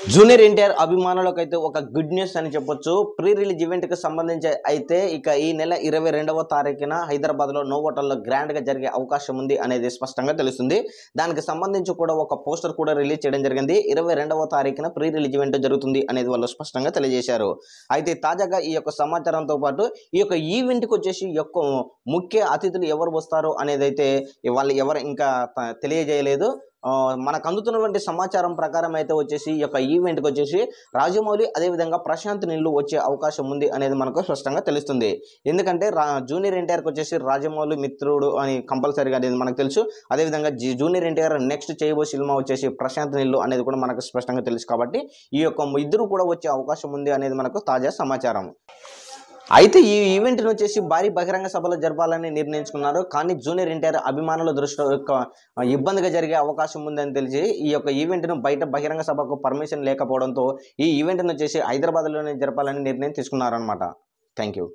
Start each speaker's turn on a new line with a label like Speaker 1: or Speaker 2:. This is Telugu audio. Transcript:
Speaker 1: జూనియర్ ఎన్టీఆర్ అభిమానులకైతే ఒక గుడ్ న్యూస్ అని చెప్పొచ్చు. ప్రీ రిలీజ్ ఈవెంట్ కి సంబంధించి అయితే ఇక ఈ నెల 22వ తారీఖున హైదరాబాద్ లో నోవోటల్ లో గ్రాండ్ గా జరిగే అవకాశం ఉంది అనేది స్పష్టంగా తెలుస్తుంది. దానికి సంబంధించి కూడా ఒక పోస్టర్ కూడా రిలీజ్ చేయడం జరిగింది. 22వ తారీఖున ప్రీ రిలీజ్ ఈవెంట్ జరుగుతుంది అనేది వాళ్ళు స్పష్టంగా తెలియజేశారు. అయితే తాజాగా ఈ యొక్క సమాచారంతో పాటు ఈ యొక్క ఈవెంట్ కి వచ్చేసి యొక్క ముఖ్య అతిథులు ఎవరు వస్తారు అనేది అయితే వాళ్ళు ఎవరు ఇంకా తెలియజేయలేదు. మనకు అందుతున్నటువంటి సమాచారం ప్రకారం అయితే వచ్చేసి ఈ యొక్క ఈవెంట్కి వచ్చేసి రాజమౌళి అదేవిధంగా ప్రశాంత్ నీళ్ళు వచ్చే అవకాశం ఉంది అనేది మనకు స్పష్టంగా తెలుస్తుంది. ఎందుకంటే జూనియర్ ఎన్టీఆర్కి వచ్చేసి రాజమౌళి మిత్రుడు అని కంపల్సరీగా అనేది మనకు తెలుసు. అదేవిధంగా జూనియర్ ఎన్టీఆర్ నెక్స్ట్ చేయబో సినిమా వచ్చేసి ప్రశాంత్ నీళ్ళు అనేది కూడా మనకు స్పష్టంగా తెలుసు. కాబట్టి ఈ యొక్క ఇద్దరు కూడా వచ్చే అవకాశం ఉంది అనేది మనకు తాజా సమాచారం. అయితే ఈ ఈవెంట్ని వచ్చేసి భారీ బహిరంగ సభలో జరపాలని నిర్ణయించుకున్నారు. కానీ జూనియర్ ఎన్టీఆర్ అభిమానుల దృష్టిలో ఇబ్బందిగా జరిగే అవకాశం ఉందని తెలిసి ఈ యొక్క ఈవెంట్ను బయట బహిరంగ సభకు పర్మిషన్ లేకపోవడంతో ఈ ఈవెంట్ను వచ్చేసి హైదరాబాద్లోనే జరపాలని నిర్ణయం తీసుకున్నారనమాట. Thank you.